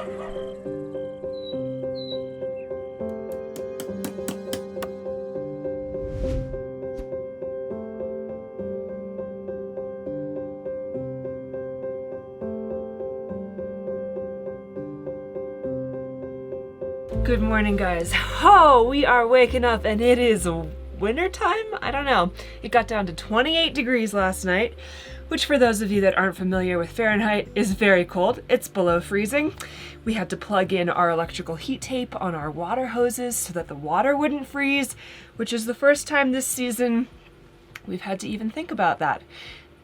Good morning, guys. Oh, we are waking up and it is winter time? I don't know. It got down to 28 degrees last night, which for those of you that aren't familiar with Fahrenheit is very cold. It's below freezing. We had to plug in our electrical heat tape on our water hoses so that the water wouldn't freeze, which is the first time this season we've had to even think about that.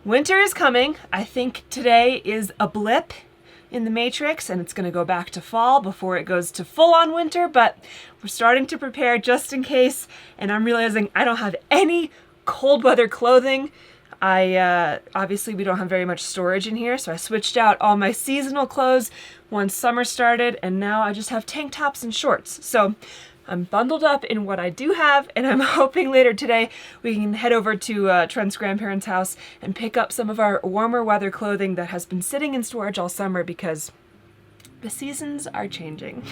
Winter is coming. I think today is a blip in the matrix and it's going to go back to fall before it goes to full-on winter, but we're starting to prepare just in case, and I'm realizing I don't have any cold weather clothing. Obviously we don't have very much storage in here, so I switched out all my seasonal clothes once summer started, and now I just have tank tops and shorts. So I'm bundled up in what I do have, and I'm hoping later today we can head over to Trent's grandparents' house and pick up some of our warmer weather clothing that has been sitting in storage all summer because the seasons are changing.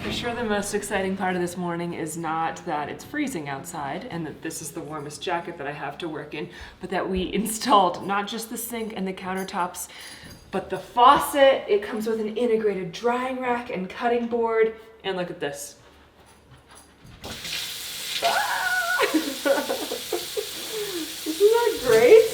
For sure the most exciting part of this morning is not that it's freezing outside and that this is the warmest jacket that I have to work in, but that we installed not just the sink and the countertops, but the faucet. It comes with an integrated drying rack and cutting board, and look at this. Isn't that great?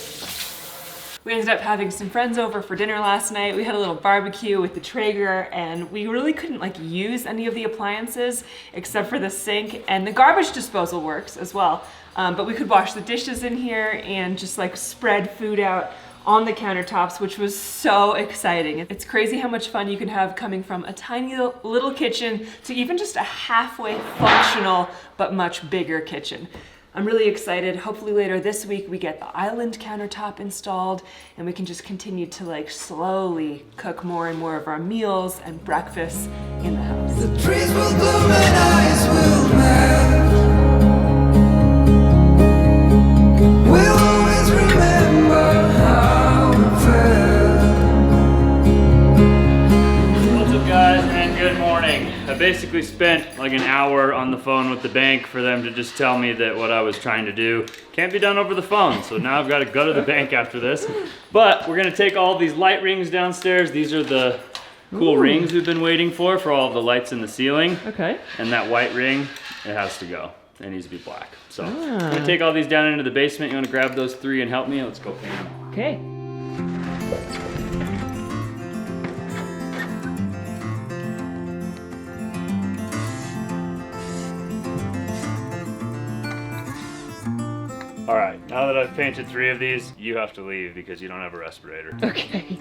We ended up having some friends over for dinner last night. We had a little barbecue with the Traeger, and we really couldn't use any of the appliances except for the sink, and the garbage disposal works as well. But we could wash the dishes in here and just spread food out on the countertops, which was so exciting. It's crazy how much fun you can have coming from a tiny little kitchen to even just a halfway functional but much bigger kitchen. I'm really excited. Hopefully later this week we get the island countertop installed and we can just continue to slowly cook more and more of our meals and breakfasts in the house. The trees will bloom and ice will melt. We'll always remember how it felt. What's up, guys, and good morning. I basically spent an hour on the phone with the bank for them to just tell me that what I was trying to do can't be done over the phone. So now I've got to go to the bank after this. But we're gonna take all these light rings downstairs. These are the cool rings we've been waiting for all of the lights in the ceiling. Okay. And that white ring, it has to go. It needs to be black. So I'm gonna take all these down into the basement. You wanna grab those three and help me? Let's go paint them. Okay. All right, now that I've painted three of these, you have to leave because you don't have a respirator. Okay.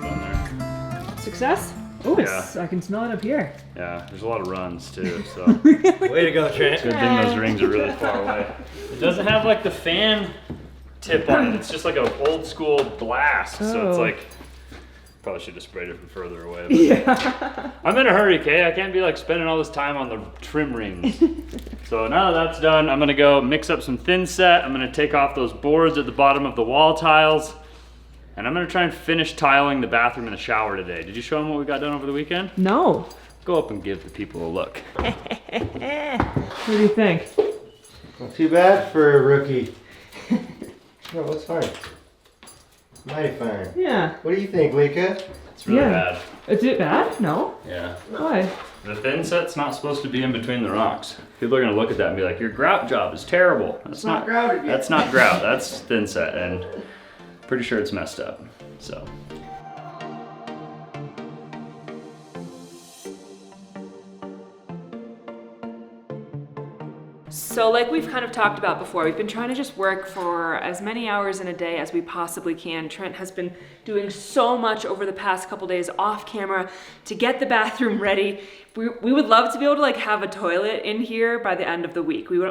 Done there. Success? Oh, Yeah. I can smell it up here. Yeah, there's a lot of runs too, so. Way to go, Trent. Good thing those rings are really far away. It doesn't have the fan tip on it. It's just an old school blast. So it's probably should have sprayed it from further away. But Yeah. I'm in a hurry, Kay. I can't be spending all this time on the trim rings. So now that that's done, I'm gonna go mix up some thin set. I'm gonna take off those boards at the bottom of the wall tiles. And I'm gonna try and finish tiling the bathroom and the shower today. Did you show them what we got done over the weekend? No. Go up and give the people a look. What do you think? Not too bad for a rookie. No, it's fine. Mighty fine. Yeah. What do you think, Lika? It's really Yeah. bad. Is it bad? No. Yeah. Why? The thin set's not supposed to be in between the rocks. People are gonna look at that and be like, your grout job is terrible. That's not grouted yet. That's not grout, that's thin set, and pretty sure it's messed up, so. So like we've kind of talked about before, we've been trying to just work for as many hours in a day as we possibly can. Trent has been doing so much over the past couple days off camera to get the bathroom ready. We would love to be able to like have a toilet in here by the end of the week. We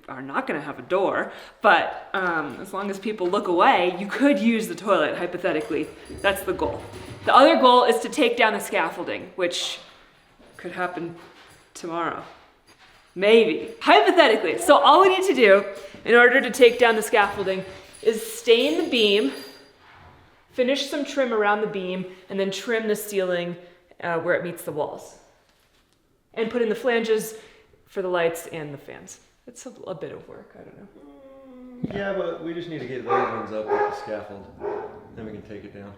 are not gonna have a door, but as long as people look away, you could use the toilet, hypothetically. That's the goal. The other goal is to take down the scaffolding, which could happen tomorrow. Maybe, hypothetically. So all we need to do in order to take down the scaffolding is stain the beam, finish some trim around the beam, and then trim the ceiling where it meets the walls. And put in the flanges for the lights and the fans. It's a bit of work, I don't know. Yeah, but we just need to get those ones up with the scaffold. Then we can take it down.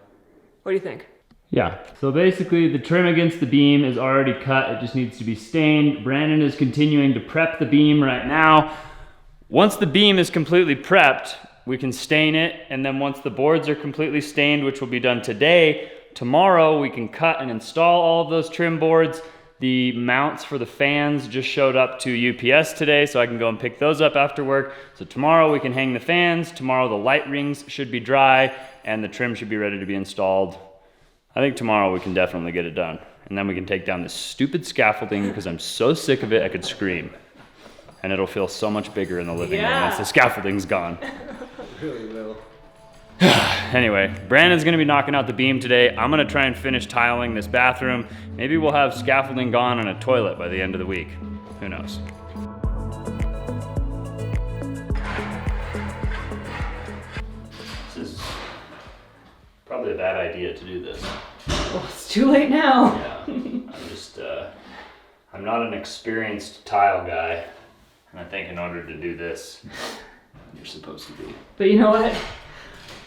What do you think? Yeah, so basically the trim against the beam is already cut. It just needs to be stained. Brandon is continuing to prep the beam right now. Once the beam is completely prepped, we can stain it. And then once the boards are completely stained, which will be done today, tomorrow we can cut and install all of those trim boards. The mounts for the fans just showed up to UPS today, so I can go and pick those up after work. So tomorrow we can hang the fans. Tomorrow the light rings should be dry and the trim should be ready to be installed. I think tomorrow we can definitely get it done. And then we can take down this stupid scaffolding because I'm so sick of it I could scream. And it'll feel so much bigger in the living room once the scaffolding's gone. It really will. Anyway, Brandon's gonna be knocking out the beam today. I'm gonna try and finish tiling this bathroom. Maybe we'll have scaffolding gone and a toilet by the end of the week. Who knows? This is probably a bad idea to do this. Well, it's too late now. Yeah, I'm not an experienced tile guy. And I think in order to do this, you're supposed to be. But you know what?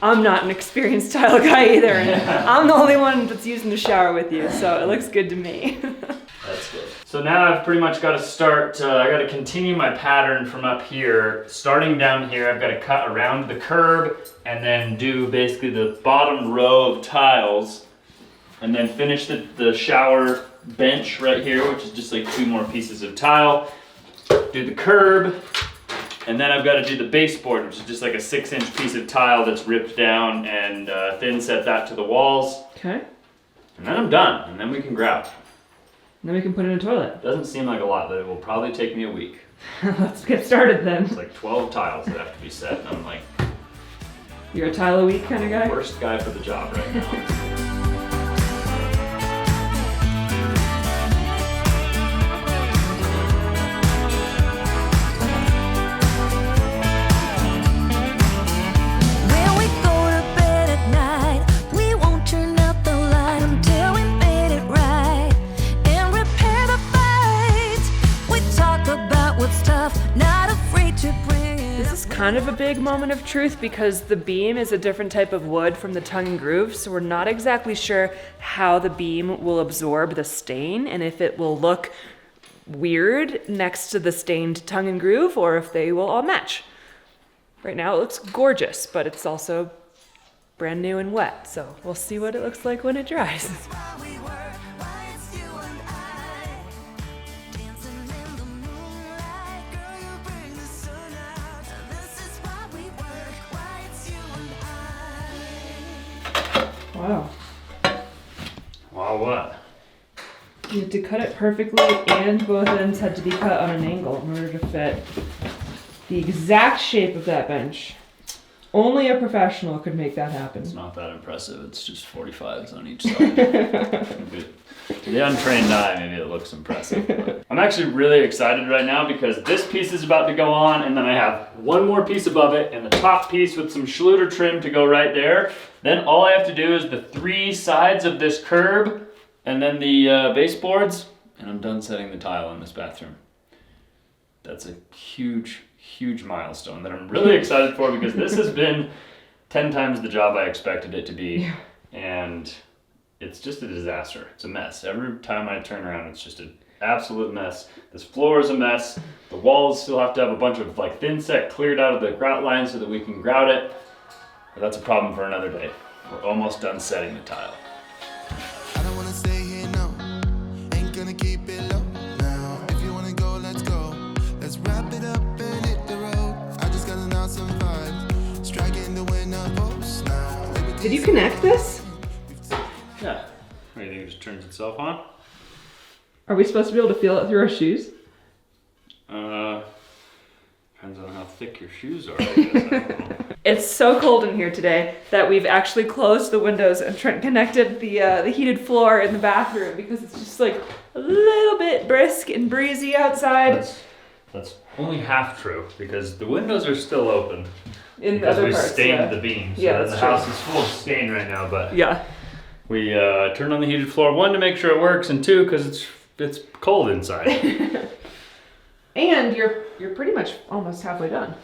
I'm not an experienced tile guy either, and I'm the only one that's using the shower with you, so it looks good to me. That's good. So now I've pretty much got to start, I got to continue my pattern from up here. Starting down here, I've got to cut around the curb and then do basically the bottom row of tiles and then finish the shower bench right here, which is just like 2 more pieces of tile. Do the curb, and then I've got to do the baseboard, which is just like a 6-inch piece of tile that's ripped down and thin set that to the walls. Okay. And then I'm done, and then we can grout. Then we can put in a toilet. Doesn't seem like a lot, but it will probably take me a week. Let's get started then. It's like 12 tiles that have to be set, and I'm like, You're a tile a week kind of guy? worst guy for the job right now. Kind of a big moment of truth because the beam is a different type of wood from the tongue and groove, so we're not exactly sure how the beam will absorb the stain and if it will look weird next to the stained tongue and groove or if they will all match. Right now it looks gorgeous, but it's also brand new and wet, so we'll see what it looks like when it dries. Wow. Wow, what? You had to cut it perfectly and both ends had to be cut on an angle in order to fit the exact shape of that bench. Only a professional could make that happen. It's not that impressive. It's just 45s on each side. To the untrained eye, maybe it looks impressive. But I'm actually really excited right now because this piece is about to go on and then I have one more piece above it and the top piece with some Schluter trim to go right there. Then all I have to do is the 3 sides of this curb and then the baseboards and I'm done setting the tile in this bathroom. That's a huge, huge milestone that I'm really excited for because this has been 10 times the job I expected it to be. And it's just a disaster. It's a mess. Every time I turn around, it's just an absolute mess. This floor is a mess. The walls still have to have a bunch of like thin set cleared out of the grout line so that we can grout it. But that's a problem for another day. We're almost done setting the tile. I don't wanna stay here, no. Ain't gonna keep it low now. If you wanna go, let's go. Let's wrap it up. Did you connect this? Yeah. What, you think it just turns itself on? Are we supposed to be able to feel it through our shoes? Depends on how thick your shoes are, I guess. I don't know. It's so cold in here today that we've actually closed the windows and Trent connected the heated floor in the bathroom because it's just like a little bit brisk and breezy outside. That's only half true because the windows are still open. In the Because other we parts, stained yeah. the beams. Yeah, So that's the true. house is full of stain right now, but Yeah. we turned on the heated floor, one, to make sure it works, and two, because it's cold inside. And you're pretty much almost halfway done.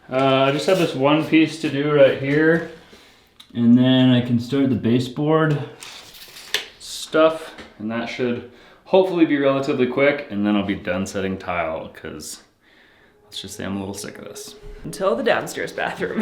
I just have this one piece to do right here, and then I can start the baseboard stuff, and that should hopefully be relatively quick, and then I'll be done setting tile, because let's just say I'm a little sick of this. Until the downstairs bathroom.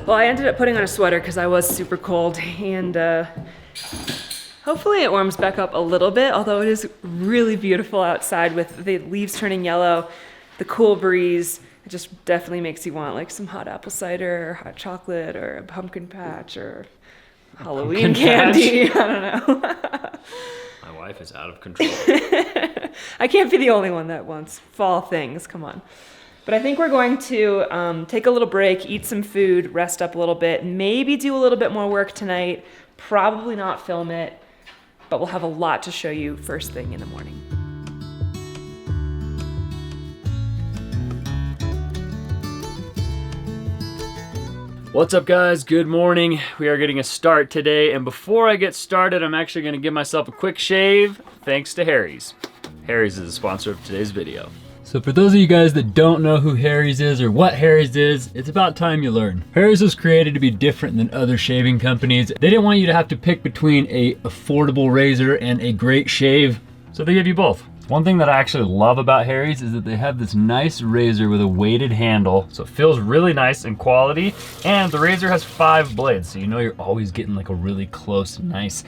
Well, I ended up putting on a sweater because I was super cold, and hopefully it warms back up a little bit, although it is really beautiful outside with the leaves turning yellow, the cool breeze. It just definitely makes you want like some hot apple cider or hot chocolate or a pumpkin patch or Halloween candy. I don't know. My wife is out of control. I can't be the only one that wants fall things, come on. But I think we're going to take a little break, eat some food, rest up a little bit, maybe do a little bit more work tonight, probably not film it, but we'll have a lot to show you first thing in the morning. What's up, guys? Good morning. We are getting a start today, and before I get started, I'm actually going to give myself a quick shave thanks to Harry's. Harry's is the sponsor of today's video. So for those of you guys that don't know who Harry's is or what Harry's is, it's about time you learn. Harry's was created to be different than other shaving companies. They didn't want you to have to pick between a affordable razor and a great shave, so they give you both. One thing that I actually love about Harry's is that they have this nice razor with a weighted handle, so it feels really nice and quality, and the razor has 5 blades, so you know you're always getting like a really close, nice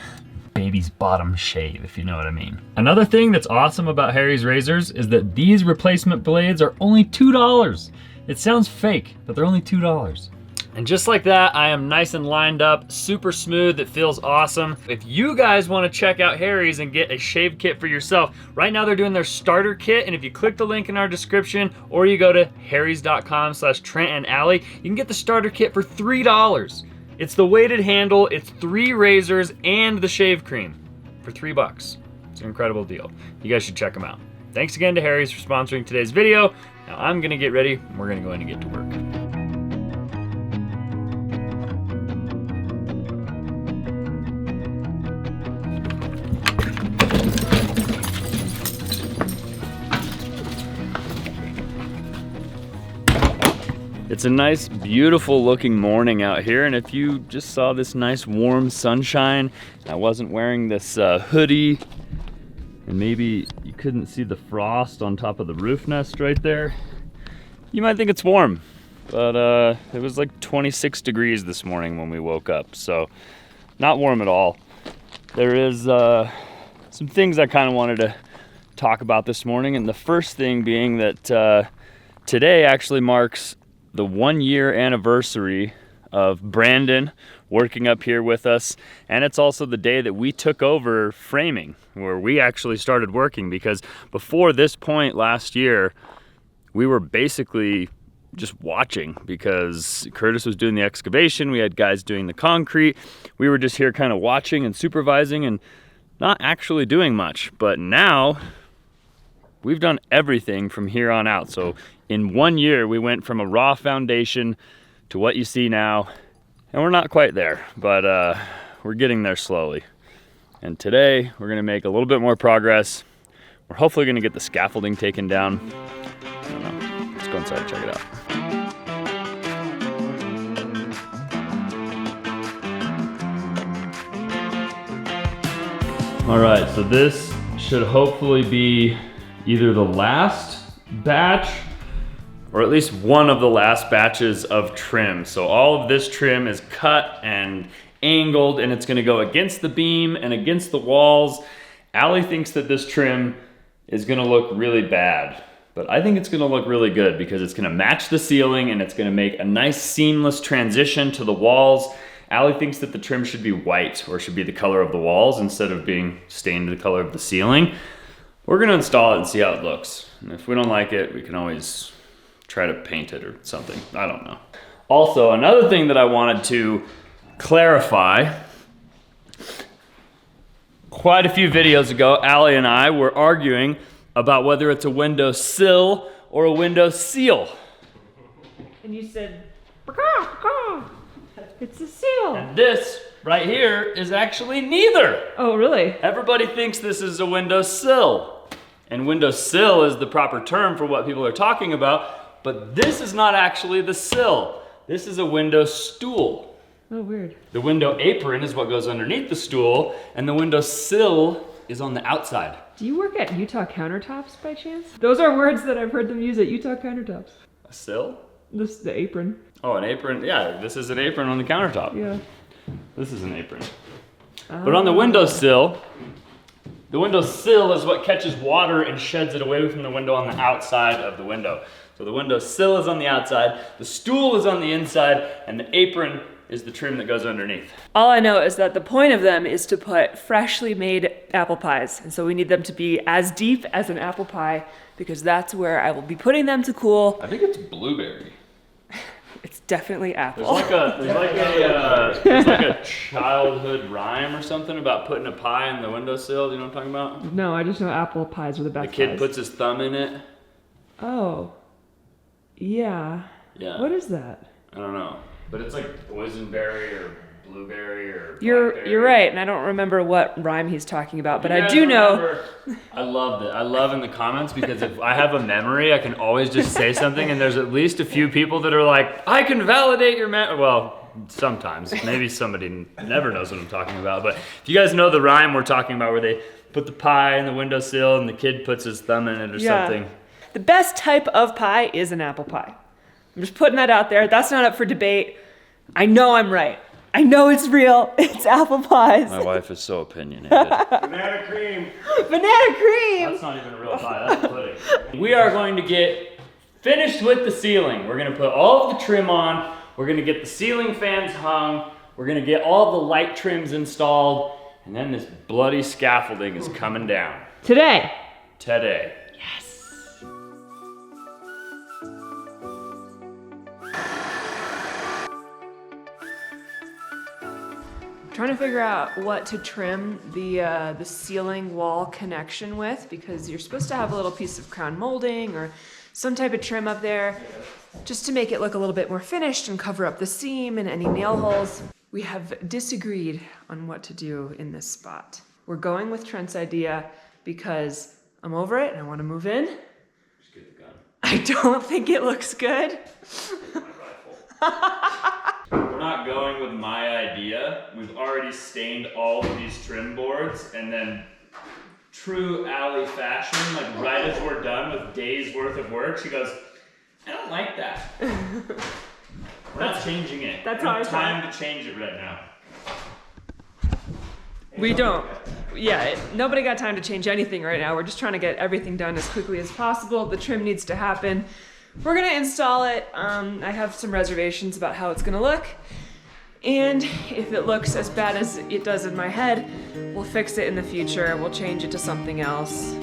baby's bottom shave, if you know what I mean. Another thing that's awesome about Harry's razors is that these replacement blades are only $2. It sounds fake, but they're only $2. And just like that, I am nice and lined up, super smooth, it feels awesome. If you guys wanna check out Harry's and get a shave kit for yourself, right now they're doing their starter kit, and if you click the link in our description, or you go to harrys.com/Trent Allie, you can get the starter kit for $3. It's the weighted handle, it's 3 razors, and the shave cream for $3. It's an incredible deal. You guys should check them out. Thanks again to Harry's for sponsoring today's video. Now I'm gonna get ready, and we're gonna go in and get to work. It's a nice, beautiful looking morning out here, and if you just saw this nice warm sunshine, I wasn't wearing this hoodie, and maybe you couldn't see the frost on top of the roof nest right there, you might think it's warm, but it was like 26 degrees this morning when we woke up, so not warm at all. There is some things I kind of wanted to talk about this morning, and the first thing being that today actually marks the 1-year anniversary of Brandon working up here with us, and it's also the day that we took over framing, where we actually started working, because before this point last year, we were basically just watching, because Curtis was doing the excavation, we had guys doing the concrete, we were just here kind of watching and supervising and not actually doing much. But now we've done everything from here on out. So in 1 year, we went from a raw foundation to what you see now, and we're not quite there, but we're getting there slowly. And today, we're gonna make a little bit more progress. We're hopefully gonna get the scaffolding taken down. I don't know, let's go inside and check it out. All right, so this should hopefully be either the last batch or at least one of the last batches of trim. So all of this trim is cut and angled and it's gonna go against the beam and against the walls. Allie thinks that this trim is gonna look really bad, but I think it's gonna look really good because it's gonna match the ceiling and it's gonna make a nice seamless transition to the walls. Allie thinks that the trim should be white or should be the color of the walls instead of being stained the color of the ceiling. We're gonna install it and see how it looks. And if we don't like it, we can always try to paint it or something, I don't know. Also, another thing that I wanted to clarify, quite a few videos ago, Allie and I were arguing about whether it's a window sill or a window seal. And you said, it's a seal. And this right here is actually neither. Oh, really? Everybody thinks this is a window sill. And window sill is the proper term for what people are talking about, but this is not actually the sill. This is a window stool. Oh, weird. The window apron is what goes underneath the stool, and the window sill is on the outside. Do you work at Utah Countertops by chance? Those are words that I've heard them use at Utah Countertops. A sill? This the apron. Oh, an apron? Yeah, this is an apron on the countertop. Yeah. This is an apron. But on the windowsill is what catches water and sheds it away from the window on the outside of the window. So the windowsill is on the outside, the stool is on the inside, and the apron is the trim that goes underneath. All I know is that the point of them is to put freshly made apple pies. And so we need them to be as deep as an apple pie because that's where I will be putting them to cool. I think it's blueberry. It's definitely apple. There's like a childhood rhyme or something about putting a pie in the windowsill. Do you know what I'm talking about? No, I just know apple pies are the best The kid pies. puts his thumb in it. Oh. Yeah. Yeah. What is that? I don't know. But it's like boysenberry or blueberry or You're right, and I don't remember what rhyme he's talking about, but I do know. I love it. I love in the comments because if I have a memory, I can always just say something, and there's at least a few people that are like, I can validate your well, sometimes. Maybe somebody never knows what I'm talking about, but if you guys know the rhyme we're talking about where they put the pie in the windowsill and the kid puts his thumb in it or something. The best type of pie is an apple pie. I'm just putting that out there. That's not up for debate. I know I'm right. I know it's real. It's apple pies. My wife is so opinionated. Banana cream. Banana cream. That's not even a real pie, that's pudding. We are going to get finished with the ceiling. We're gonna put all of the trim on. We're gonna get the ceiling fans hung. We're gonna get all the light trims installed. And then this bloody scaffolding is coming down. Today. Today. Trying to figure out what to trim the ceiling wall connection with because you're supposed to have a little piece of crown molding or some type of trim up there just to make it look a little bit more finished and cover up the seam and any nail holes. We have disagreed on what to do in this spot. We're going with Trent's idea because I'm over it and I want to move in. Just get the gun. I don't think it looks good. We're not going with my idea. We've already stained all of these trim boards, and then true Allie fashion, like right as we're done with days worth of work, she goes, I don't like that. We're not changing it. That's we how have I time to change it right now. We don't. Yeah, nobody got time to change anything right now. We're just trying to get everything done as quickly as possible. The trim needs to happen. We're gonna install it. I have some reservations about how it's gonna look. And if it looks as bad as it does in my head, we'll fix it in the future. We'll change it to something else.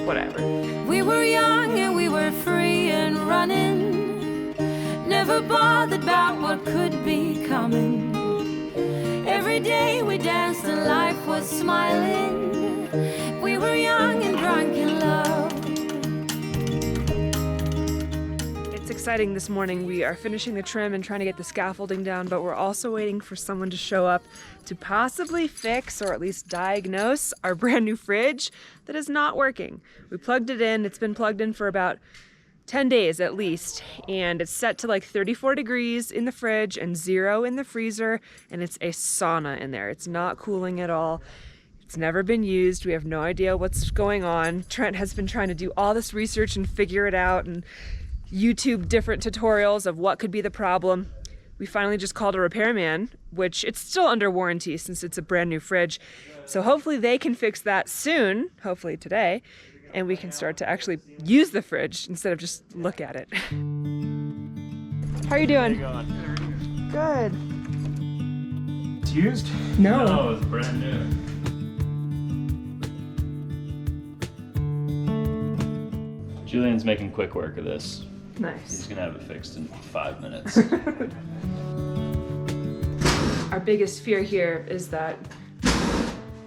Whatever. We were young and we were free and running, never bothered about what could be coming. Every day we danced and life was smiling. We were young and drunk in love. It's exciting this morning. We are finishing the trim and trying to get the scaffolding down, but we're also waiting for someone to show up to possibly fix or at least diagnose our brand new fridge that is not working. We plugged it in. It's been plugged in for about 10 days at least, and it's set to like 34 degrees in the fridge and 0 in the freezer, and it's a sauna in there. It's not cooling at all. It's never been used. We have no idea what's going on. Trent has been trying to do all this research and figure it out and YouTube different tutorials of what could be the problem. We finally just called a repairman, which it's still under warranty since it's a brand new fridge. So hopefully they can fix that soon, hopefully today, and we can start to actually use the fridge instead of just look at it. How are you doing? Good. It's used? No. No, it's brand new. Julian's making quick work of this. He's Nice. gonna have it fixed in 5 minutes. Our biggest fear here is that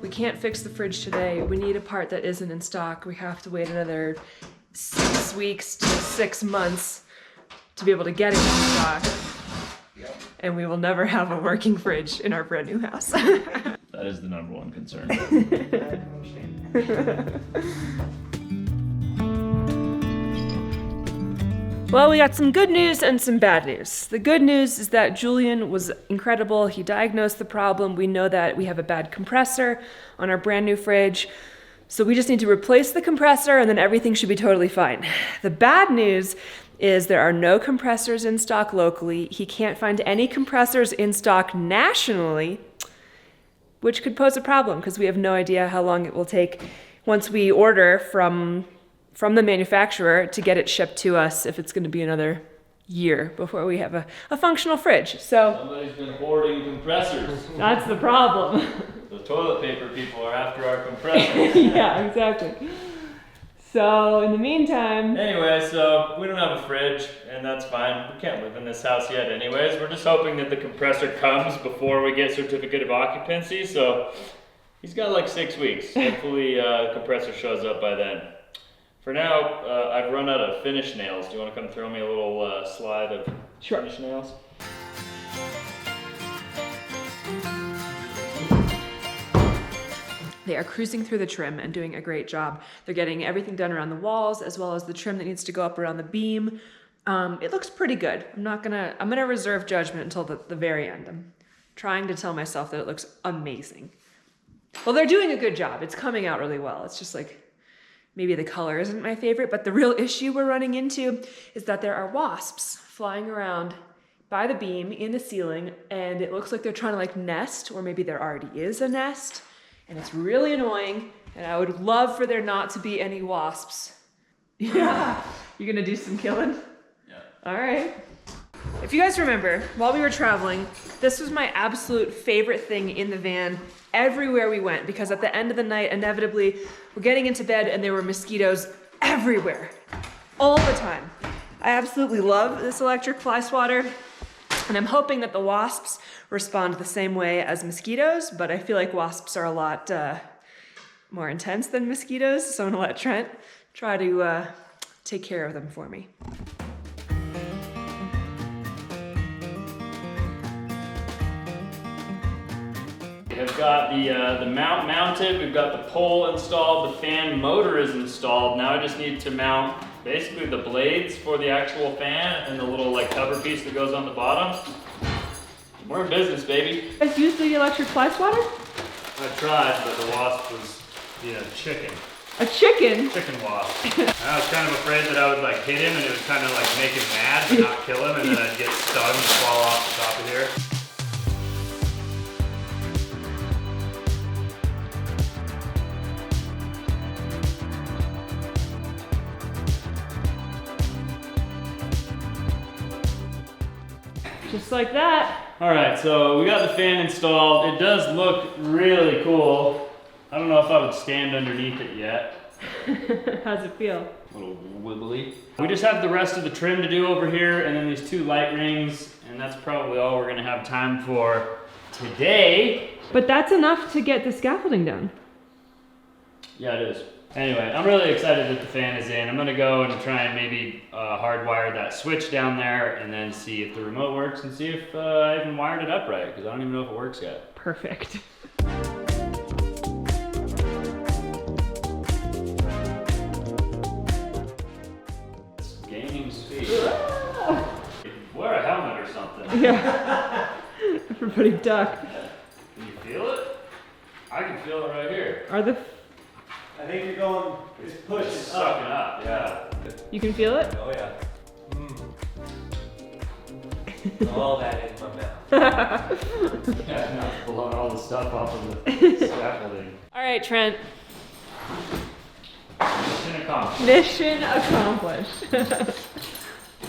we can't fix the fridge today. We need a part that isn't in stock. We have to wait another 6 weeks to 6 months to be able to get it in stock. And we will never have a working fridge in our brand new house. That is the number one concern. Well, we got some good news and some bad news. The good news is that Julian was incredible. He diagnosed the problem. We know that we have a bad compressor on our brand new fridge. So we just need to replace the compressor and then everything should be totally fine. The bad news is there are no compressors in stock locally. He can't find any compressors in stock nationally, which could pose a problem because we have no idea how long it will take once we order from the manufacturer to get it shipped to us, if it's going to be another year before we have a functional fridge. So Somebody's been hoarding compressors. that's the problem. The toilet paper people are after our compressors. Yeah, exactly. So in the meantime, Anyway, so we don't have a fridge, and that's fine. We can't live in this house yet anyways. We're just hoping that the compressor comes before we get certificate of occupancy, so he's got like 6 weeks. Hopefully the compressor shows up by then. For now, I've run out of finish nails. Do you want to come throw me a little slide of finish nails? they are cruising through the trim and doing a great job. They're getting everything done around the walls as well as the trim that needs to go up around the beam. It looks pretty good. I'm gonna reserve judgment until the very end. I'm trying to tell myself that it looks amazing. Well, they're doing a good job. It's coming out really well. It's just like, maybe the color isn't my favorite, but the real issue we're running into is that there are wasps flying around by the beam in the ceiling, and it looks like they're trying to like nest, or maybe there already is a nest, and it's really annoying, and I would love for there not to be any wasps. Yeah. You gonna do some killing? Yeah. All right. If you guys remember, while we were traveling, this was my absolute favorite thing in the van everywhere we went, because at the end of the night, inevitably, we're getting into bed and there were mosquitoes everywhere, all the time. I absolutely love this electric fly swatter, and I'm hoping that the wasps respond the same way as mosquitoes, but I feel like wasps are a lot more intense than mosquitoes, so I'm gonna let Trent try to take care of them for me. We've got the mount mounted, we've got the pole installed, the fan motor is installed. Now I just need to mount basically the blades for the actual fan and the little like cover piece that goes on the bottom. We're in business, baby. You guys use the electric fly swatter? I tried, but the wasp was, chicken. A chicken? Chicken wasp. I was kind of afraid that I would like hit him and it would kind of like make him mad but not kill him, and then I'd get stung and fall off the top of here. Just like that. All right, so we got the fan installed. It does look really cool. I don't know if I would stand underneath it yet. How's it feel? A little wibbly. We just have the rest of the trim to do over here, and then these 2 light rings, and that's probably all we're gonna have time for today. But that's enough to get the scaffolding done. Yeah, it is. Anyway, I'm really excited that the fan is in. I'm gonna go and try and maybe hardwire that switch down there and then see if the remote works and see if I even wired it up right, because I don't even know if it works yet. Perfect. It's gaining speed. Wear a helmet or something. Yeah. Everybody duck. Can you feel it? I can feel it right here. Are the... I think you're going, it's pushing It's sucking up, yeah. You can feel it? Oh yeah. All that in my mouth. Yeah, now it's blowing all the stuff off of the scaffolding. All right, Trent. Mission accomplished. Mission accomplished.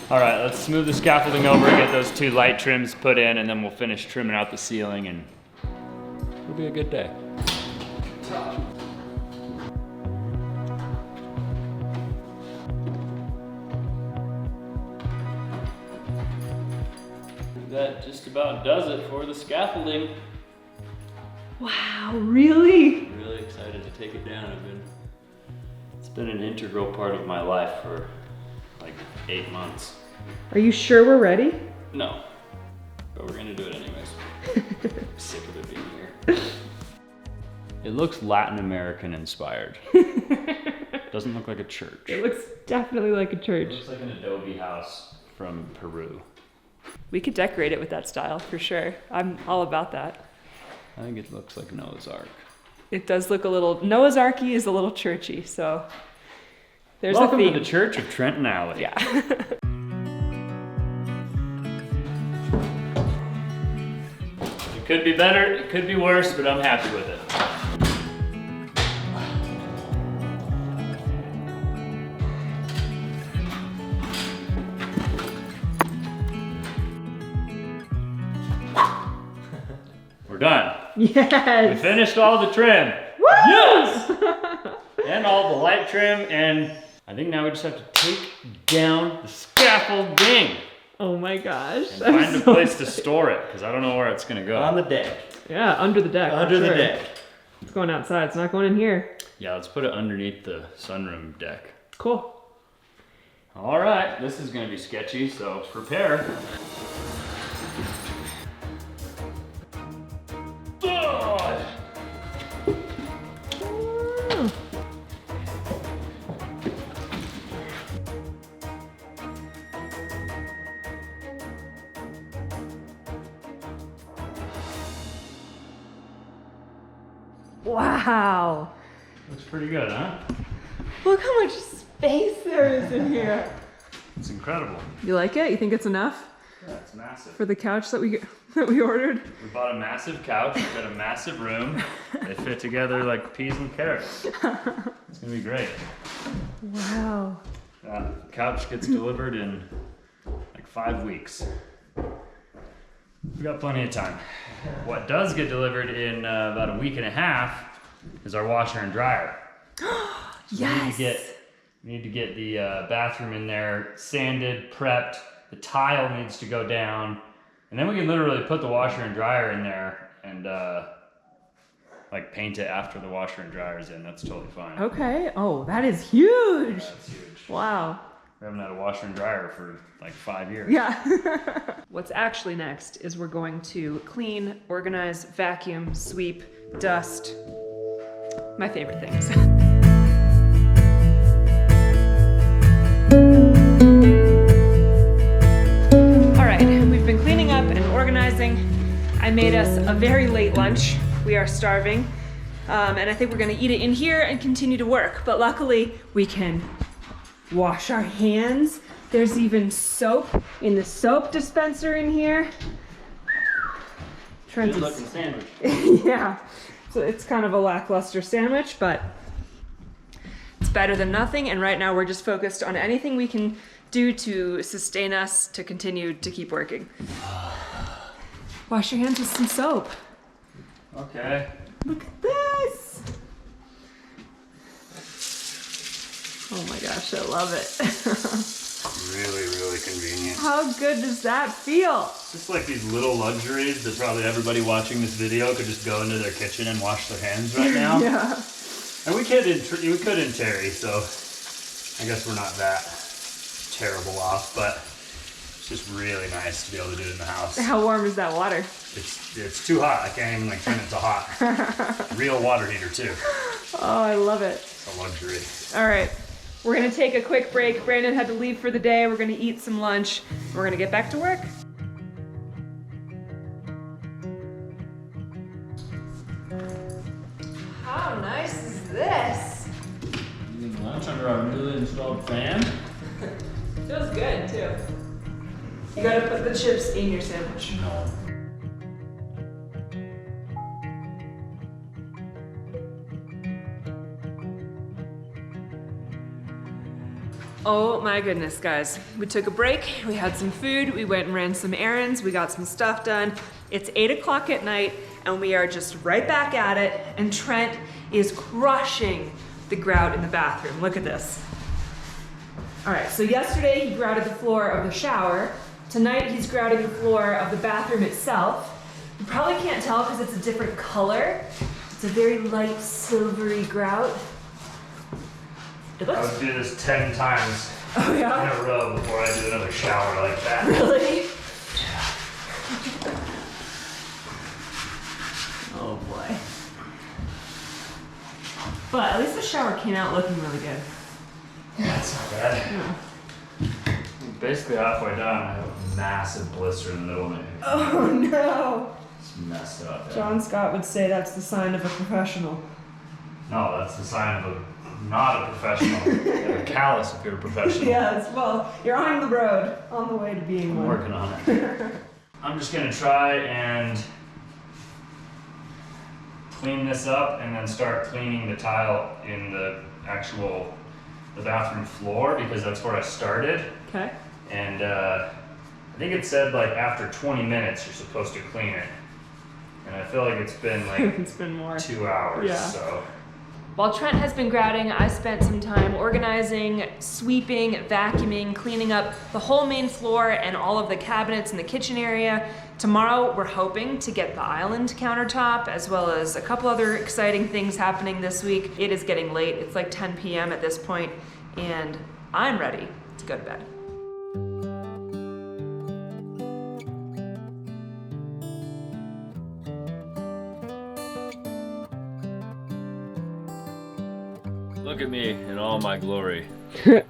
All right, let's smooth the scaffolding over, get those 2 light trims put in, and then we'll finish trimming out the ceiling, and it'll be a good day. That just about does it for the scaffolding. Wow, really? Really excited to take it down. It's been an integral part of my life for like 8 months. Are you sure we're ready? No, but we're gonna do it anyways. I'm sick of it being here. It looks Latin American inspired. Doesn't look like a church. It looks definitely like a It church. looks like an adobe house from Peru. We could decorate it with that style for sure. I'm all about that. I think it looks like Noah's Ark. It does look a little, Noah's Arky is a little churchy, so there's Welcome the to theme. the Church of Trent Allie. Yeah. It could be better, it could be worse, but I'm happy with it. We're done. We Yes. finished all the trim. Woo! Yes! And all the light trim, and I think now we just have to take down the scaffolding Oh my gosh. and I'm find a so place to store it, because I don't know where it's gonna go. On the deck. Yeah, under the deck. for Under the sure. deck. It's going outside. It's not going in here. Yeah, let's put it underneath the sunroom deck. Cool. All right, this is gonna be sketchy, so prepare. Ugh. Wow. Looks pretty good, huh? Look how much space there is in here. It's incredible. You like it? You think it's enough Yeah, it's massive. for the couch that we ordered? We bought a massive couch, we've got a massive room. They fit together like peas and carrots. It's gonna be great. Wow. Couch gets delivered in like 5 weeks. We got plenty of time. What does get delivered in about a week and a half is our washer and dryer. Yes. We need to get the bathroom in there sanded, prepped. The tile needs to go down, and then we can literally put the washer and dryer in there and like paint it after the washer and dryer's in. That's totally fine. Okay. Oh, that is huge. That's huge. Wow. We haven't had a washer and dryer for like 5 years. Yeah. What's actually next is we're going to clean, organize, vacuum, sweep, dust. My favorite things. All right, we've been cleaning up and organizing. I made us a very late lunch. We are starving. And I think we're gonna eat it in here and continue to work. But luckily, we can wash our hands. There's even soap in the soap dispenser in here. Trent's Good looking sandwich. yeah, so it's kind of a lackluster sandwich, but it's better than nothing. And right now we're just focused on anything we can do to sustain us to continue to keep working. Wash your hands with some soap. Okay. Look at this. Oh my gosh, I love it. Really, really convenient. How good does that feel? Just like these little luxuries that probably everybody watching this video could just go into their kitchen and wash their hands right now. Yeah. And we could in Terry, so I guess we're not that terrible off, but it's just really nice to be able to do it in the house. How warm is that water? It's too hot. I can't even like turn it to hot. Real water heater too. Oh, I love it. It's a luxury. All right, we're gonna take a quick break. Brandon had to leave for the day. We're gonna eat some lunch. We're gonna get back to work. How nice is this? Eating lunch under our newly installed fan. Feels good too. You gotta put the chips in your sandwich. No. Oh my goodness, guys. We took a break, we had some food, we went and ran some errands, we got some stuff done. It's 8 o'clock at night and we are just right back at it, and Trent is crushing the grout in the bathroom. Look at this. All right, so yesterday he grouted the floor of the shower. Tonight he's grouting the floor of the bathroom itself. You probably can't tell because it's a different color. It's a very light silvery grout. It I looks would do this 10 times Oh yeah? in a row before I do another shower like that. Really? Oh boy. But at least the shower came out looking really good. Yeah, it's not bad. Yeah. Basically halfway done, I have a massive blister in the middle of my hand. Oh no! It's messed up. Yeah. John Scott would say that's the sign of a professional. No, that's the sign of not a professional. You have a callus if you're a professional. Yes, well, you're on the road, on the way to being I'm one. working on it. I'm just gonna try and clean this up and then start cleaning the tile in the bathroom floor, because that's where I started. Okay. And I think it said like after 20 minutes you're supposed to clean it. And I feel like it's been like It's been more. 2 hours, Yeah. so. While Trent has been grouting, I spent some time organizing, sweeping, vacuuming, cleaning up the whole main floor and all of the cabinets in the kitchen area. Tomorrow, we're hoping to get the island countertop, as well as a couple other exciting things happening this week. It is getting late. It's like 10 p.m. at this point, and I'm ready to go to bed. Look at me in all my glory. Today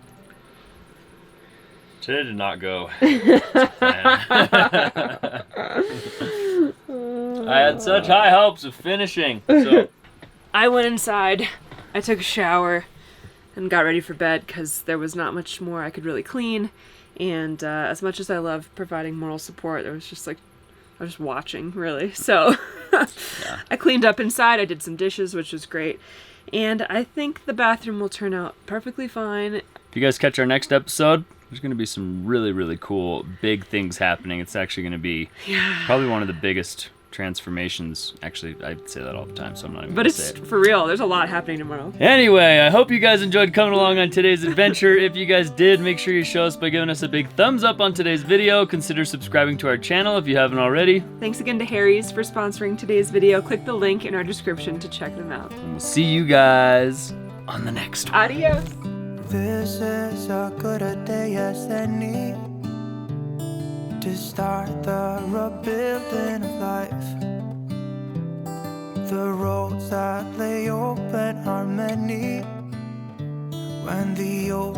did not go to plan. I had such high hopes of finishing. So I went inside, I took a shower, and got ready for bed because there was not much more I could really clean. And as much as I love providing moral support, there was just like, I was just watching, really. So I cleaned up inside, I did some dishes, which was great. And I think the bathroom will turn out perfectly fine. if you guys catch our next episode, there's going to be some really, really cool big things happening. It's actually going to be probably one of the biggest transformations. Actually, I say that all the time, so I'm not even But going to it's say it. for real, there's a lot happening tomorrow. Anyway, I hope you guys enjoyed coming along on today's adventure. If you guys did, make sure you show us by giving us a big thumbs up on today's video. Consider subscribing to our channel if you haven't already. Thanks again to Harry's for sponsoring today's video. Click the link in our description to check them out. And we'll see you guys on the next one. Adios! This is as good a day as any to start the rebuilding of life. The roads that lay open are many when the old